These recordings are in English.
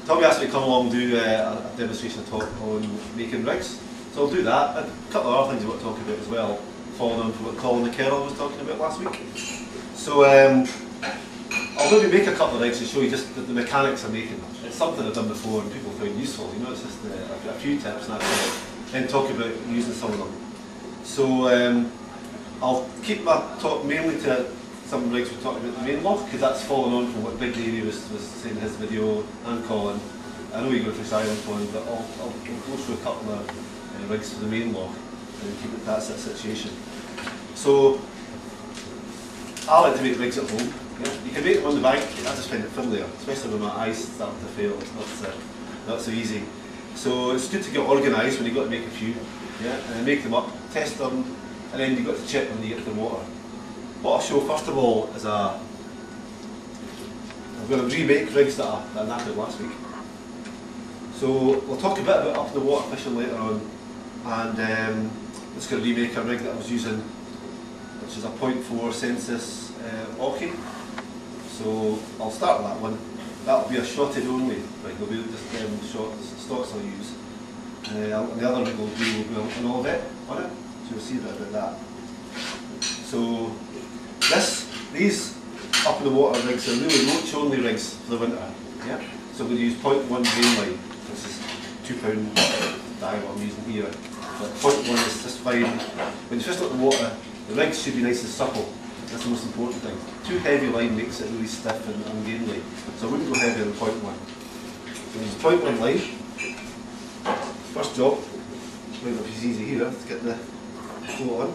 Tommy asked me to come along and do a demonstration talk on making rigs. So I'll do that. And a couple of other things I want to talk about as well, following on from what Colin McCarroll was talking about last week. So I'll maybe make a couple of rigs to show you just the mechanics of making them. It's something I've done before and people found useful, you know, it's just a few tips and that's it. Then talk about using some of them. So I'll keep my talk mainly to some rigs we talked about the Main Loch, because that's following on from what Big Davey was saying in his video, and Colin. I know you're going through silent one, but I'll go through a couple of rigs for the Main Loch and keep it that situation. So I like to make rigs at home. Yeah? You can make them on the bank. I just find it fiddlier, especially when my eyes start to fail. It's not so easy. So it's good to get organised when you've got to make a few, yeah? And then make them up, test them, and then you've got to check when you get to the water. What I'll show first of all is I'm going to remake rigs that I knackered last week. So we'll talk a bit about up in the water fishing later on, and I'm just going to remake a rig that I was using, which is a 0.4 census Occy. So I'll start with that one. That'll be a shotted only rig. There'll be just stocks I'll use. And the other rig will be an Olivet on it, so you'll see a bit about that. So these up in the water rigs are really roach only rigs for the winter. Yeah? So we're going to use 0.1 grain line. This is £2 dye what I'm using here. But 0.1 is just fine. When you fish up the water, the rigs should be nice and supple. That's the most important thing. Too heavy line makes it really stiff and ungainly. So I wouldn't go heavier than 0.1. So we use 0.1 line. First job, might not be easy here, to get the float on.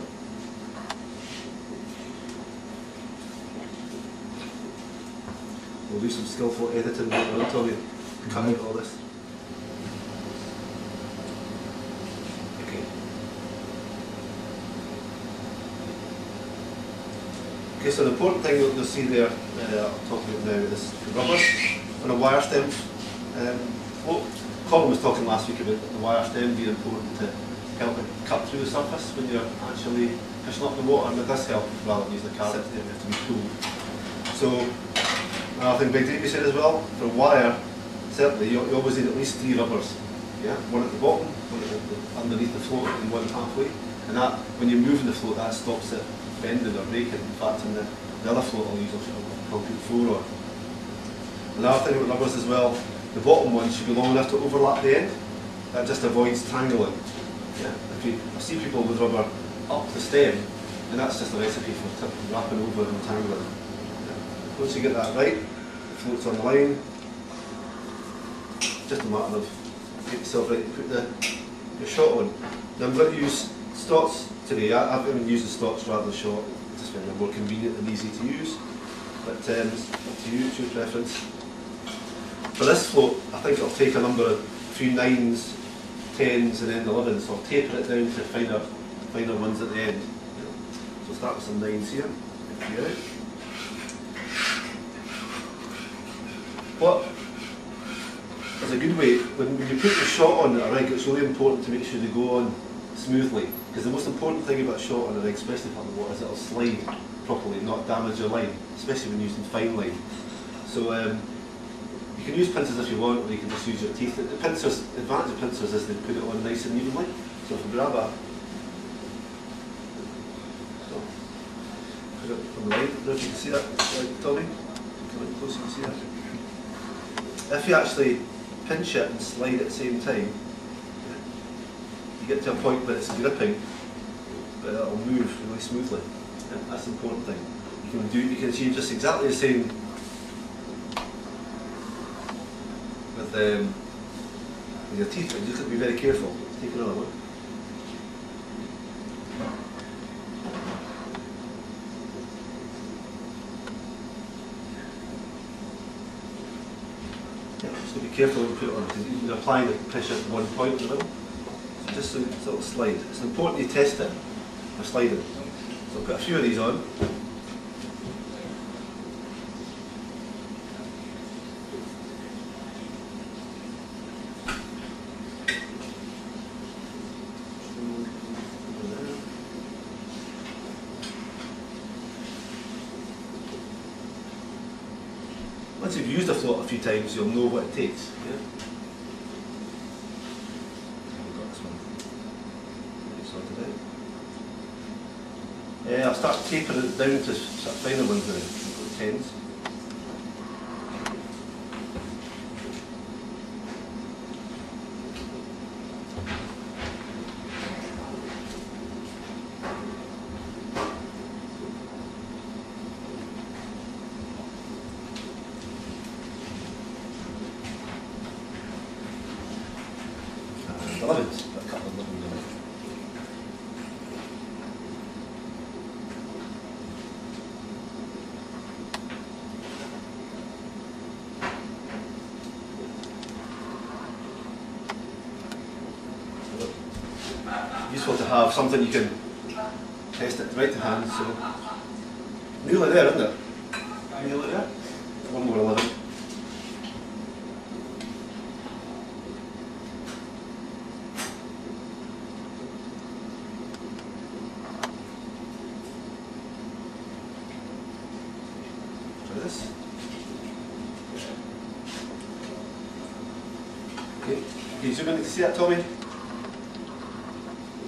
We'll do some skillful editing later on until we cut out all this. Okay, so the important thing that you'll see there, I'm talking about now, is the rubbers on a wire stem float. Colin was talking last week about the wire stem being important to help it cut through the surface when you're actually fishing up the water, and it does help rather than using the carpet, you have to be cool. So, another thing Big Davey said as well, for wire, certainly you always need at least 3 rubbers. Yeah? One at the bottom, one underneath the float, and one halfway. And that, when you're moving the float, that stops it bending or breaking. In fact, in the other float I'll use a concrete floor on. Another thing with rubbers as well, the bottom one should be long enough to overlap the end. That just avoids tangling. Yeah? I see people with rubber up the stem, and that's just a recipe for wrapping over and tangling. Once you get that right, the float's on the line, just a matter of getting yourself ready to put your shot on. Now I'm going to use stocks today. I've been using stocks rather than shot, just when they're more convenient and easy to use. But it's up to you, it's your preference. For this float, I think I'll take a few 9s, 10s and then 11s, so I'll taper it down to finer ones at the end. So I'll start with some 9s here. What is a good way, when you put your shot on a rig, it's really important to make sure they go on smoothly, because the most important thing about a shot on a rig, especially for the water, is it'll slide properly, not damage your line, especially when using fine line. So you can use pincers if you want, or you can just use your teeth. The advantage of pincers is they put it on nice and evenly. So if you grab that, so put it on the line, I don't know if you can see that, right, Tommy? Come in close, you can see that. If you actually pinch it and slide at the same time, you get to a point where it's gripping, but it'll move really smoothly. Yeah, that's the important thing. You can achieve just exactly the same with your teeth, but you just have to be very careful. Take another one. So be careful when you put it on, because you're applying the pressure at one point in the middle. So just so it'll slide. It's important you test it for sliding. So I'll put a few of these on. once you've used a float a few times, you'll know what it takes. Yeah? We've got this one sorted out. I'll start tapering it down to sort of finer ones now. I've got the 10s. Useful to have something you can test it right to hand, so nearly there, isn't it? Nearly there. One more 11. Try this. Okay, can you zoom in to see that, Tommy?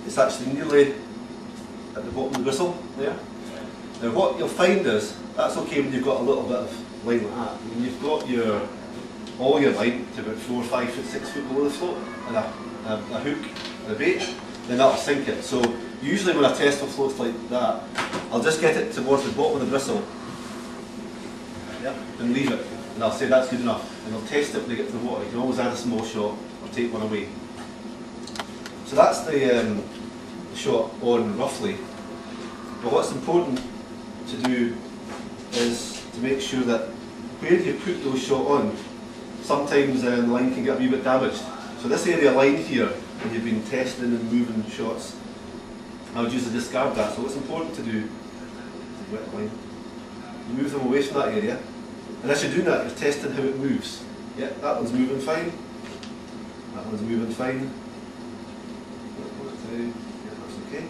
It's actually nearly at the bottom of the bristle there. Now what you'll find is, that's okay when you've got a little bit of line like that. When you've got all your line to about 4, 5 foot, 6 foot below the float, and a hook and a bait, then that'll sink it. So usually when I test for floats like that, I'll just get it towards the bottom of the bristle, yep, and leave it, and I'll say that's good enough. And I'll test it when they get to the water. You can always add a small shot or take one away. So that's the shot on roughly. But what's important to do is to make sure that where you put those shot on, sometimes the line can get a wee bit damaged. So this area line here, when you've been testing and moving shots, I would usually discard that. So what's important to do is wet line, move them away from that area. And as you're doing that, you're testing how it moves. Yeah, that one's moving fine. That one's moving fine. Yeah, that's okay.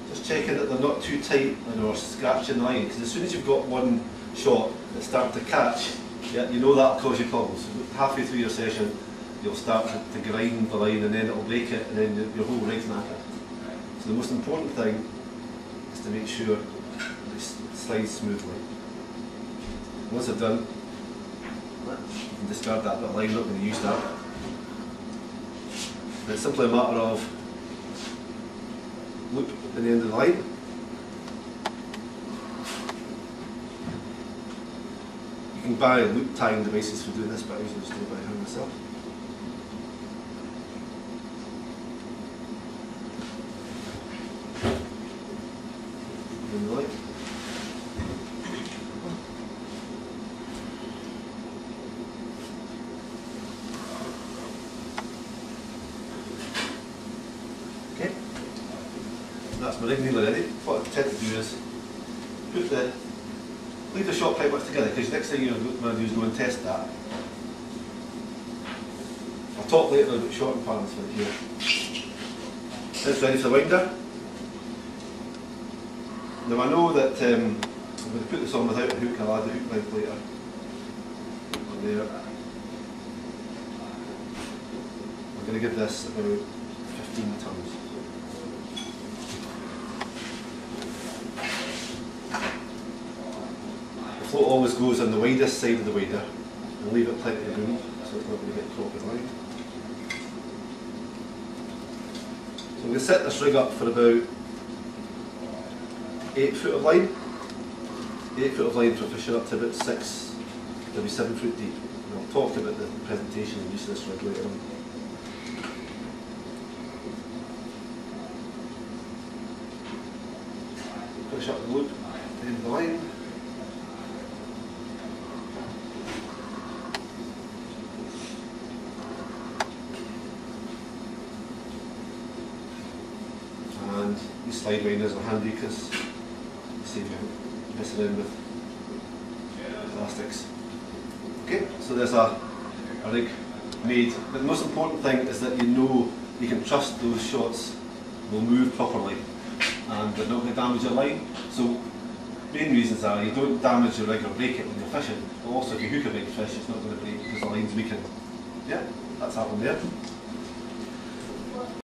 Just checking that they're not too tight or scratching the line, because as soon as you've got one shot that's starting to catch, yeah, you know that'll cause you problems. So halfway through your session, you'll start to grind the line, and then it'll break it, and then your whole rig's knackered. So the most important thing is to make sure it slides smoothly. Once I've done, you can discard that bit of line, I'm not going to use that. And it's simply a matter of loop at the end of the line. You can buy loop tying devices for doing this, but I usually just do it by hand myself. In the light. Okay, that's my rig nearly ready. What I tend to do is leave the shot quite much together, because the next thing you're going to do is go and test that. I'll talk later about shorting patterns for here. It's ready for the winder. Now I know that I'm going to put this on without a hook. I'll add the hook length later. On there. I'm going to give this about 15 tons. The float always goes on the widest side of the winder, and leave it plenty of room so it's not going to get caught behind. So I'm going to set this rig up for about 8 foot of line. 8 foot of line for fishing up to about 6, maybe 7 foot deep. And I'll talk about the presentation and use of this rig later on. Finish up the loop at the end of the line. And these slide winders are handy because you save you messing in with elastics. Okay, so there's a rig made. But the most important thing is that you know you can trust those shots will move properly and they're not going to damage your line. So main reasons are you don't damage your rig or break it when you're fishing, but also if you hook a big fish, it's not going to break because the line's weakened. Yeah, that's happened there.